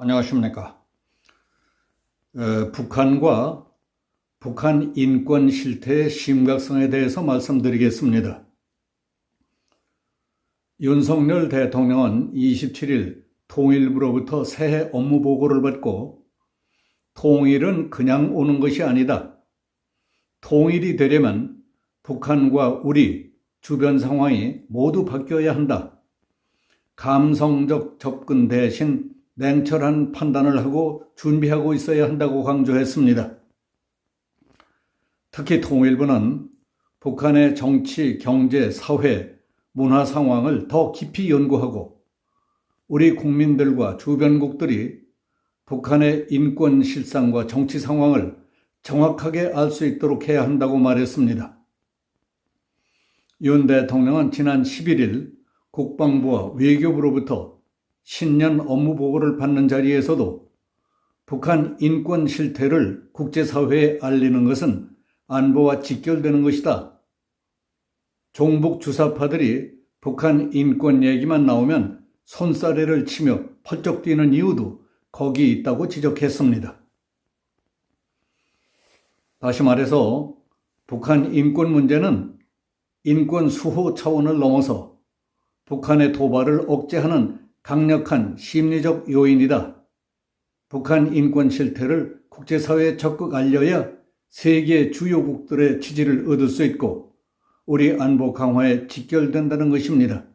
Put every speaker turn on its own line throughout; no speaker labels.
안녕하십니까. 북한과 북한 인권 실태의 심각성에 대해서 말씀드리겠습니다. 윤석열 대통령은 27일 통일부로부터 새해 업무 보고를 받고 통일은 그냥 오는 것이 아니다. 통일이 되려면 북한과 우리 주변 상황이 모두 바뀌어야 한다. 감성적 접근 대신 냉철한 판단을 하고 준비하고 있어야 한다고 강조했습니다. 특히 통일부는 북한의 정치, 경제, 사회, 문화 상황을 더 깊이 연구하고 우리 국민들과 주변국들이 북한의 인권 실상과 정치 상황을 정확하게 알 수 있도록 해야 한다고 말했습니다. 윤 대통령은 지난 11일 국방부와 외교부로부터 신년 업무 보고를 받는 자리에서도 북한 인권 실태를 국제사회에 알리는 것은 안보와 직결되는 것이다. 종북 주사파들이 북한 인권 얘기만 나오면 손사래를 치며 펄쩍 뛰는 이유도 거기 있다고 지적했습니다. 다시 말해서 북한 인권 문제는 인권 수호 차원을 넘어서 북한의 도발을 억제하는 강력한 심리적 요인이다. 북한 인권 실태를 국제사회에 적극 알려야 세계 주요국들의 지지를 얻을 수 있고 우리 안보 강화에 직결된다는 것입니다.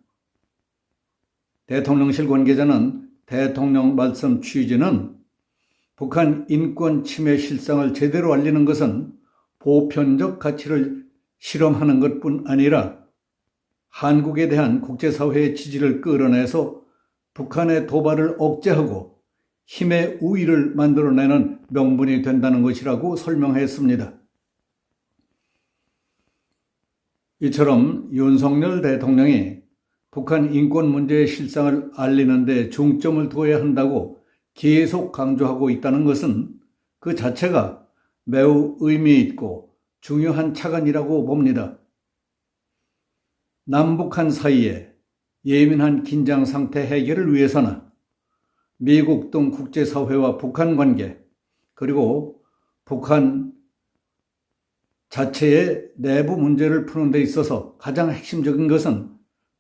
대통령실 관계자는 대통령 말씀 취지는 북한 인권 침해 실상을 제대로 알리는 것은 보편적 가치를 실험하는 것뿐 아니라 한국에 대한 국제사회의 지지를 끌어내서 북한의 도발을 억제하고 힘의 우위를 만들어내는 명분이 된다는 것이라고 설명했습니다. 이처럼 윤석열 대통령이 북한 인권 문제의 실상을 알리는 데 중점을 두어야 한다고 계속 강조하고 있다는 것은 그 자체가 매우 의미 있고 중요한 착안이라고 봅니다. 남북한 사이에 예민한 긴장 상태 해결을 위해서나 미국 등 국제사회와 북한 관계 그리고 북한 자체의 내부 문제를 푸는 데 있어서 가장 핵심적인 것은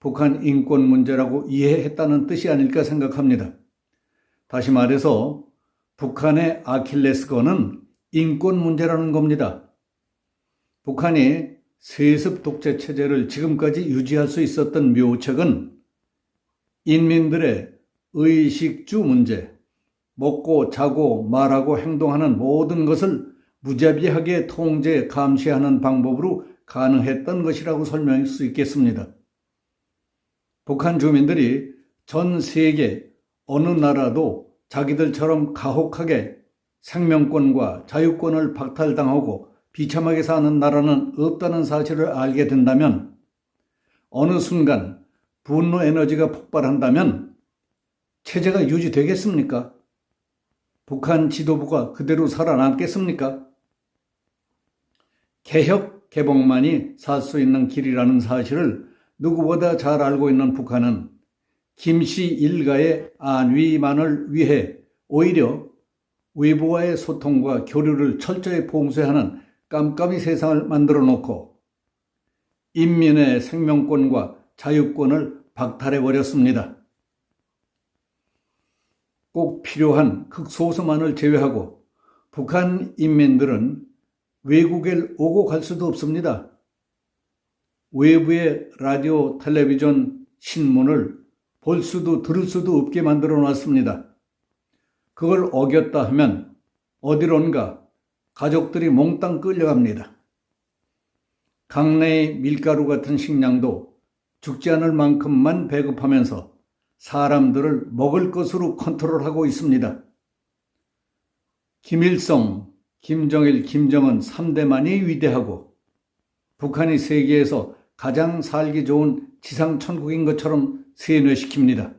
북한 인권 문제라고 이해했다는 뜻이 아닐까 생각합니다. 다시 말해서 북한의 아킬레스건은 인권 문제라는 겁니다. 북한이 세습 독재 체제를 지금까지 유지할 수 있었던 묘책은 인민들의 의식주 문제, 먹고 자고 말하고 행동하는 모든 것을 무자비하게 통제, 감시하는 방법으로 가능했던 것이라고 설명할 수 있겠습니다. 북한 주민들이 전 세계 어느 나라도 자기들처럼 가혹하게 생명권과 자유권을 박탈당하고 비참하게 사는 나라는 없다는 사실을 알게 된다면 어느 순간 분노 에너지가 폭발한다면 체제가 유지되겠습니까? 북한 지도부가 그대로 살아남겠습니까? 개혁, 개복만이 살 수 있는 길이라는 사실을 누구보다 잘 알고 있는 북한은 김씨 일가의 안위만을 위해 오히려 외부와의 소통과 교류를 철저히 봉쇄하는 깜깜이 세상을 만들어 놓고 인민의 생명권과 자유권을 박탈해버렸습니다. 꼭 필요한 극소수만을 제외하고 북한 인민들은 외국에 오고 갈 수도 없습니다. 외부의 라디오, 텔레비전, 신문을 볼 수도 들을 수도 없게 만들어 놨습니다. 그걸 어겼다 하면 어디론가 가족들이 몽땅 끌려갑니다. 강내의 밀가루 같은 식량도 죽지 않을 만큼만 배급하면서 사람들을 먹을 것으로 컨트롤하고 있습니다. 김일성, 김정일, 김정은 3대만이 위대하고 북한이 세계에서 가장 살기 좋은 지상천국인 것처럼 세뇌시킵니다.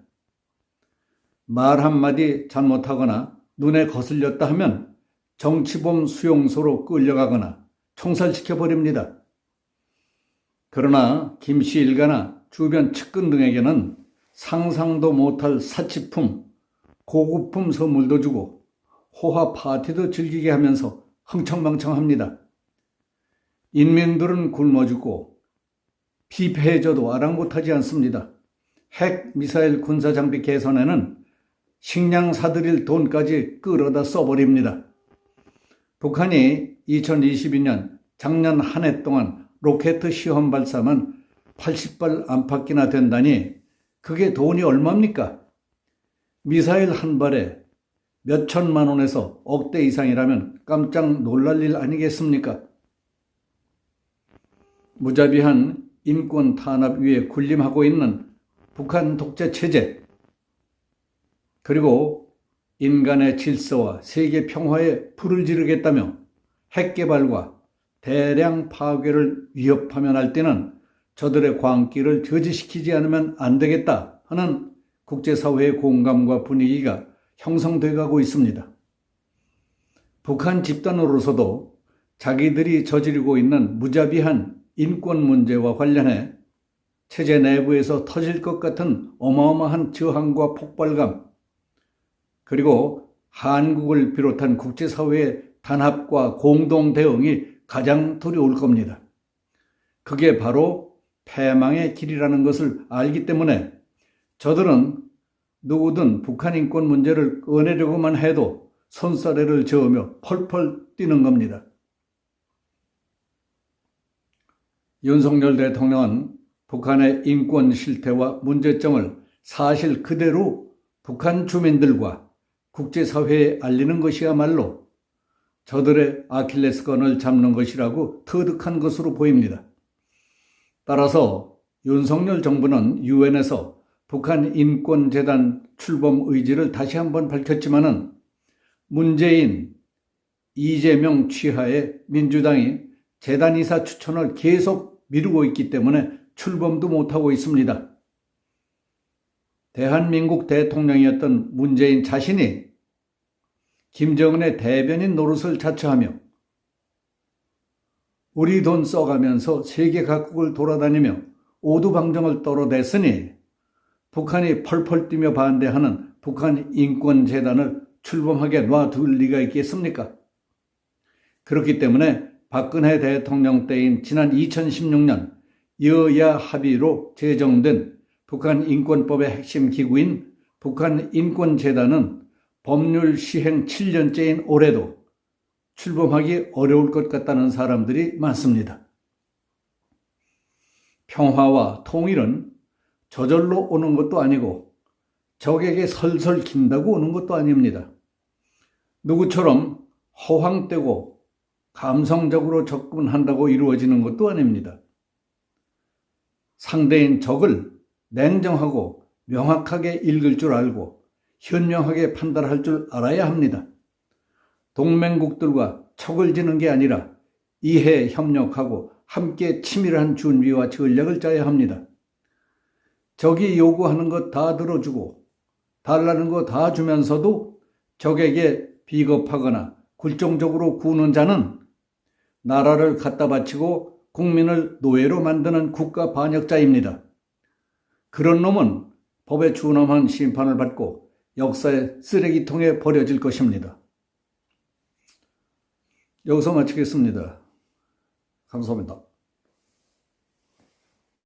말 한마디 잘못하거나 눈에 거슬렸다 하면 정치범 수용소로 끌려가거나 총살시켜버립니다. 그러나 김씨 일가나 주변 측근 등에게는 상상도 못할 사치품, 고급품 선물도 주고 호화 파티도 즐기게 하면서 흥청망청합니다. 인민들은 굶어 죽고 피폐해져도 아랑곳하지 않습니다. 핵 미사일 군사장비 개선에는 식량 사들일 돈까지 끌어다 써버립니다. 북한이 2022년 작년 한 해 동안 로켓 시험 발사만 80발 안팎이나 된다니 그게 돈이 얼마입니까? 미사일 한 발에 몇 천만 원에서 억대 이상이라면 깜짝 놀랄 일 아니겠습니까? 무자비한 인권 탄압 위에 군림하고 있는 북한 독재 체제, 그리고 인간의 질서와 세계 평화에 불을 지르겠다며 핵 개발과 대량 파괴를 위협하며 날뛰는 저들의 광기를 저지시키지 않으면 안 되겠다 하는 국제사회의 공감과 분위기가 형성돼 가고 있습니다. 북한 집단으로서도 자기들이 저지르고 있는 무자비한 인권 문제와 관련해 체제 내부에서 터질 것 같은 어마어마한 저항과 폭발감, 그리고 한국을 비롯한 국제사회의 단합과 공동 대응이 가장 두려울 겁니다. 그게 바로 패망의 길이라는 것을 알기 때문에 저들은 누구든 북한 인권 문제를 꺼내려고만 해도 손사래를 저으며 펄펄 뛰는 겁니다. 윤석열 대통령은 북한의 인권 실태와 문제점을 사실 그대로 북한 주민들과 국제사회에 알리는 것이야말로 저들의 아킬레스건을 잡는 것이라고 터득한 것으로 보입니다. 따라서 윤석열 정부는 유엔에서 북한 인권재단 출범 의지를 다시 한번 밝혔지만은 문재인, 이재명 취하에 민주당이 재단 이사 추천을 계속 미루고 있기 때문에 출범도 못하고 있습니다. 대한민국 대통령이었던 문재인 자신이 김정은의 대변인 노릇을 자처하며 우리 돈 써가면서 세계 각국을 돌아다니며 오두방정을 떨어댔으니 북한이 펄펄 뛰며 반대하는 북한 인권재단을 출범하게 놔둘 리가 있겠습니까? 그렇기 때문에 박근혜 대통령 때인 지난 2016년 여야 합의로 제정된 북한 인권법의 핵심 기구인 북한 인권재단은 법률 시행 7년째인 올해도 출범하기 어려울 것 같다는 사람들이 많습니다. 평화와 통일은 저절로 오는 것도 아니고 적에게 설설 긴다고 오는 것도 아닙니다. 누구처럼 허황되고 감성적으로 접근한다고 이루어지는 것도 아닙니다. 상대인 적을 냉정하고 명확하게 읽을 줄 알고 현명하게 판단할 줄 알아야 합니다. 동맹국들과 척을 지는 게 아니라 이해 협력하고 함께 치밀한 준비와 전략을 짜야 합니다. 적이 요구하는 것 다 들어주고 달라는 거 다 주면서도 적에게 비겁하거나 굴종적으로 구는 자는 나라를 갖다 바치고 국민을 노예로 만드는 국가 반역자입니다. 그런 놈은 법에 준엄한 심판을 받고 역사의 쓰레기통에 버려질 것입니다. 여기서 마치겠습니다. 감사합니다.